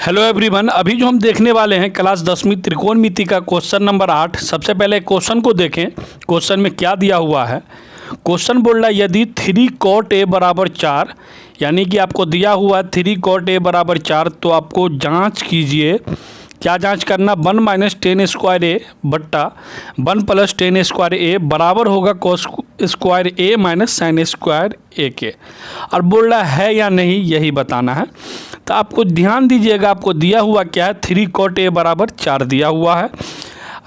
Hello everyone, अभी जो हम देखने वाले हैं क्लास 10वीं त्रिकोणमिति का क्वेश्चन नंबर 8। सबसे पहले क्वेश्चन को देखें। क्वेश्चन में क्या दिया हुआ है। क्वेश्चन बोल रहा है यदि 3 cot a बराबर 4, यानी कि आपको दिया हुआ है 3 cot a बराबर 4, तो आपको जांच कीजिए। क्या जांच करना, 1 माइनस टेन स्क्वायर ए बट्टा 1 प्लस टेन स्क्वायर ए बराबर होगा cos स्क्वायर ए माइनस साइन स्क्वायर ए के। और बोल रहा है या नहीं, यही बताना है। तो आपको ध्यान दीजिएगा, आपको दिया हुआ क्या है, 3 cot a बराबर 4 दिया हुआ है।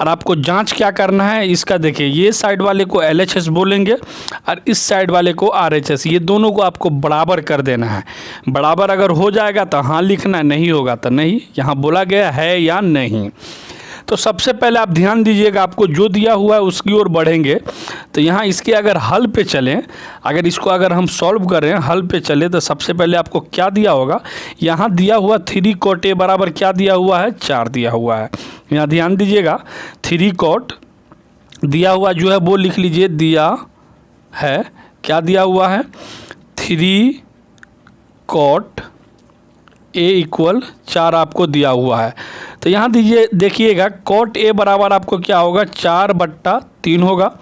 और आपको जांच क्या करना है इसका, देखिए ये साइड वाले को LHS बोलेंगे और इस साइड वाले को RHS, ये दोनों को आपको बराबर कर देना है। बराबर अगर हो जाएगा तो हाँ लिखना, नहीं होगा तो नहीं। यहाँ बोला गया है या नहीं। तो सबसे पहले आप ध्यान दीजिएगा, आपको जो दिया हुआ है उसकी ओर बढ़ेंगे। तो यहाँ इसके अगर हल पे चलें, अगर इसको अगर हम सॉल्व करें, हल पे चले, तो सबसे पहले आपको क्या दिया होगा, यहाँ दिया हुआ 3 cot a बराबर क्या दिया हुआ है, 4 दिया हुआ है। यहाँ ध्यान दीजिएगा, 3 cot दिया हुआ जो है वो लिख लीजिए, दिया है, क्या दिया हुआ है, 3 cot a इक्वल 4 आपको दिया हुआ है। तो यहाँ दीजिए, देखिएगा cot a बराबर आपको क्या होगा, 4/3 होगा।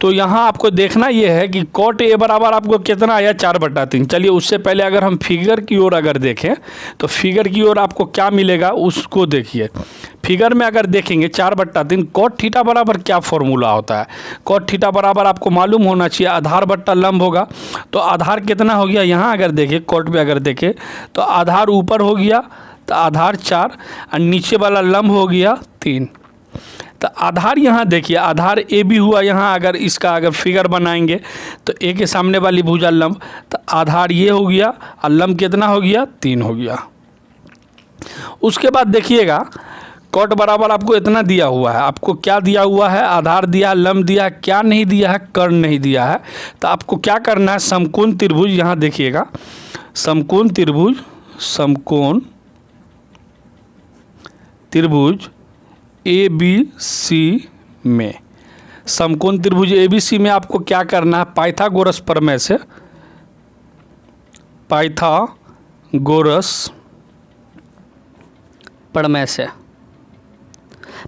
तो यहाँ आपको देखना ये है कि cot a बराबर आपको कितना आया, 4/3। चलिए उससे पहले अगर हम फिगर की ओर अगर देखें तो फिगर की ओर आपको क्या मिलेगा उसको देखिए। फिगर में अगर देखेंगे 4/3, cot थीटा बराबर क्या फॉर्मूला होता है, cot थीटा बराबर आपको मालूम होना चाहिए आधार बट्टा लंब होगा। तो आधार कितना हो गया, यहाँ अगर देखें cot पे अगर देखें तो आधार ऊपर हो गया तो आधार 4 और नीचे वाला लंब हो गया 3। तो आधार यहाँ देखिए, आधार ए भी हुआ। यहाँ अगर इसका अगर फिगर बनाएंगे तो ए के सामने वाली भुजा लंब, तो आधार ये हो गया और लंब कितना हो गया, 3 हो गया। उसके बाद देखिएगा cot बराबर आपको इतना दिया हुआ है, आपको क्या दिया हुआ है, आधार दिया, लंब दिया, क्या नहीं दिया है, कर्ण नहीं दिया है। तो आपको क्या करना है, समकोण त्रिभुज, यहाँ देखिएगा समकोण त्रिभुज, समकोण त्रिभुज ABC में, समकोण त्रिभुज ABC में आपको क्या करना है, पाइथागोरस प्रमेय से, पाइथागोरस प्रमेय से,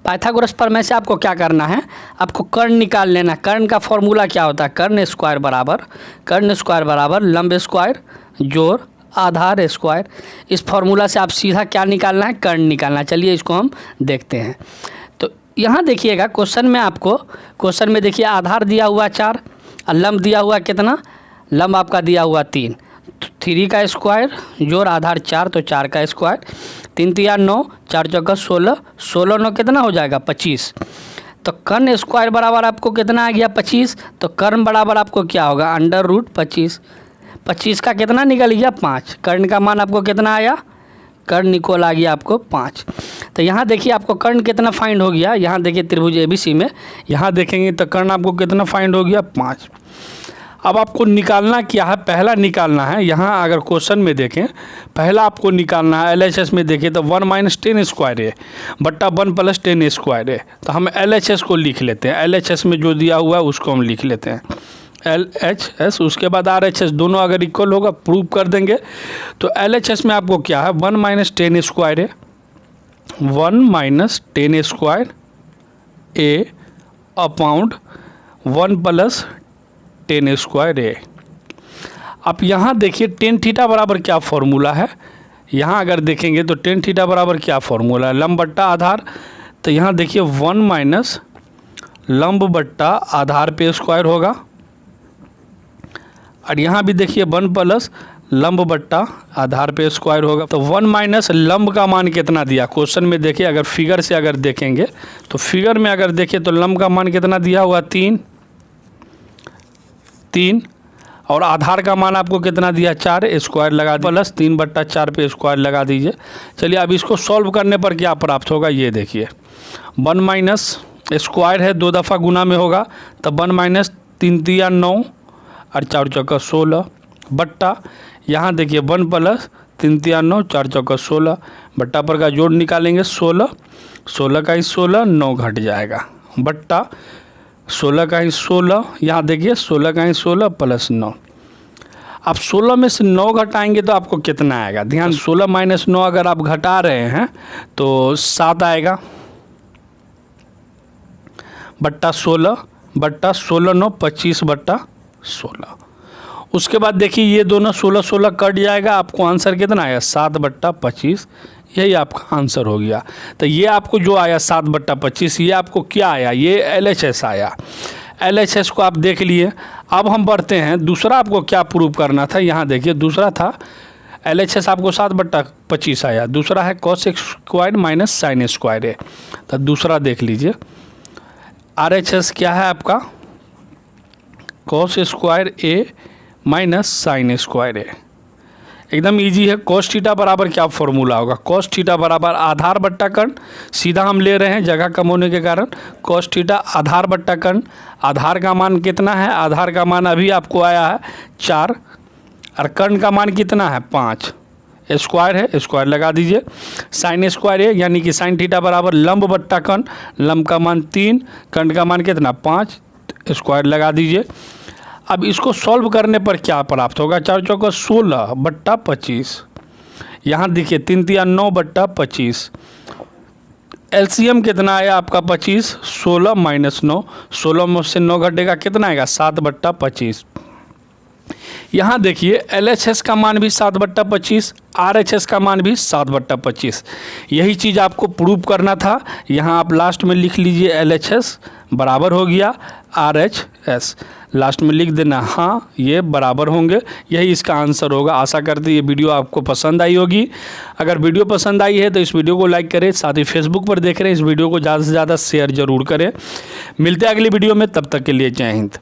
पाइथागोरस प्रमेय से आपको क्या करना है, आपको कर्ण निकाल लेना। कर्ण का फॉर्मूला क्या होता है, कर्ण स्क्वायर बराबर लंब स्क्वायर जोड़ आधार स्क्वायर। इस फॉर्मूला से आप सीधा क्या निकालना है, कर्ण निकालना। चलिए इसको हम देखते हैं। तो यहाँ देखिएगा क्वेश्चन में, आपको क्वेश्चन में देखिए आधार दिया हुआ 4 और लंब दिया हुआ कितना, लंब आपका दिया हुआ 3। 3 का स्क्वायर जोड़ आधार 4, तो 4 का स्क्वायर, 3 3 9, 4 चौका 16, 16 9 कितना हो जाएगा, 25। तो कर्ण स्क्वायर बराबर आपको कितना आ गया, 25। तो कर्ण बराबर आपको क्या होगा, √25। 25 का कितना निकल गया, 5। कर्ण का मान आपको कितना आया, कर्ण इक्वल आ गया आपको 5। तो यहाँ देखिए आपको कर्ण कितना फाइंड हो गया, यहाँ देखिए त्रिभुज ABC में, यहाँ देखेंगे तो कर्ण आपको कितना फाइंड हो गया, 5। अब आपको निकालना क्या है, पहला निकालना है, यहाँ अगर क्वेश्चन में देखें पहला आपको निकालना है, LHS में देखें तो 1 माइनस टेन स्क्वायर ए बट्टा 1 प्लस टेन स्क्वायर ए। तो हम LHS को लिख लेते हैं, LHS में जो दिया हुआ है उसको हम लिख लेते हैं, LHS। उसके बाद RHS, दोनों अगर इक्वल होगा प्रूव कर देंगे। तो LHS में आपको क्या है, 1 माइनस टेन स्क्वायर ए, 1 माइनस टेन स्क्वायर ए अपॉन 1 प्लस टेन स्क्वायर ए। आप यहाँ देखिए टेन थीटा बराबर क्या फॉर्मूला है, यहाँ अगर देखेंगे तो टेन थीटा बराबर क्या फॉर्मूला है, लंब बट्टा आधार। तो यहाँ देखिए 1 माइनस लंब बट्टा आधार पे स्क्वायर होगा, और यहाँ भी देखिए 1 प्लस लंब बट्टा आधार पे स्क्वायर होगा। तो 1 माइनस लंब का मान कितना दिया, क्वेश्चन में देखिए, अगर फिगर से अगर देखेंगे तो फिगर में अगर देखें तो लंब का मान कितना दिया हुआ, 3, और आधार का मान आपको कितना दिया, 4, स्क्वायर लगा प्लस 3/4 पे स्क्वायर लगा दीजिए। चलिए अब इसको सॉल्व करने पर क्या प्राप्त होगा, ये देखिए 1 माइनस स्क्वायर है, 2 दफ़ा गुना में होगा, तो 1 माइनस 3 3 9 और 4 चौका 16 बट्टा, यहाँ देखिए 1 प्लस 3 3 9, 4 चौका 16 बट्टा पर का जोड़ निकालेंगे, 16 16 का ही 16, 9 घट जाएगा बट्टा 16 का ही 16, यहाँ देखिए 16 का ही 16 प्लस 9। अब 16 में से 9 घटाएंगे तो आपको कितना आएगा? ध्यान, 16 माइनस 9 अगर आप घटा रहे हैं तो 7 आएगा, बट्टा 16 बट्टा 16 9 25 बट्टा 16। उसके बाद देखिए ये दोनों 16 16 कट जाएगा, आपको आंसर कितना आया? 7 बट्टा 25। यही आपका आंसर हो गया। तो ये आपको जो आया 7 बट्टा 25, ये आपको क्या आया? ये LHS आया। LHS को आप देख लिए। अब हम बढ़ते हैं, दूसरा आपको क्या प्रूव करना था। यहाँ देखिए दूसरा था LHS आपको 7 बट्टा 25 आया, दूसरा है cos square minus sine square है। तो दूसरा देख लीजिए, RHS क्या है आपका? cos square A minus sine square A। एकदम इजी है। cos थीटा बराबर क्या फॉर्मूला होगा? cos थीटा बराबर आधार बट्टा कर्ण, सीधा हम ले रहे हैं जगह कम होने के कारण। cos थीटा आधार बट्टा कर्ण, आधार का मान कितना है? आधार का मान अभी आपको आया है 4, और कर्ण का मान कितना है? 5। स्क्वायर है, स्क्वायर लगा दीजिए। साइन स्क्वायर है यानी कि साइन थीटा बराबर लंब बट्टा कर्ण, लंब का मान 3, कर्ण का मान कितना? 5, स्क्वायर लगा दीजिए। अब इसको सॉल्व करने पर क्या प्राप्त होगा? 4 चौका 16 बट्टा 25। यहाँ देखिए 3 तिया 9 बट्टा 25। LCM कितना आया आपका? 25। 16 माइनस 9, 16 में से 9 घटेगा, कितना आएगा? 7 बट्टा 25। यहाँ देखिए LHS का मान भी 7 बट्टा 25, RHS का मान भी 7 बट्टा 25। यही चीज़ आपको प्रूव करना था। यहाँ आप लास्ट में लिख लीजिए LHS बराबर हो गया RHS, लास्ट में लिख देना हाँ ये बराबर होंगे। यही इसका आंसर होगा। आशा करते ये वीडियो आपको पसंद आई होगी। अगर वीडियो पसंद आई है तो इस वीडियो को लाइक करें, साथ ही फेसबुक पर देख रहे हैं इस वीडियो को ज़्यादा से ज़्यादा शेयर ज़रूर करें। मिलते हैं अगली वीडियो में, तब तक के लिए जय हिंद।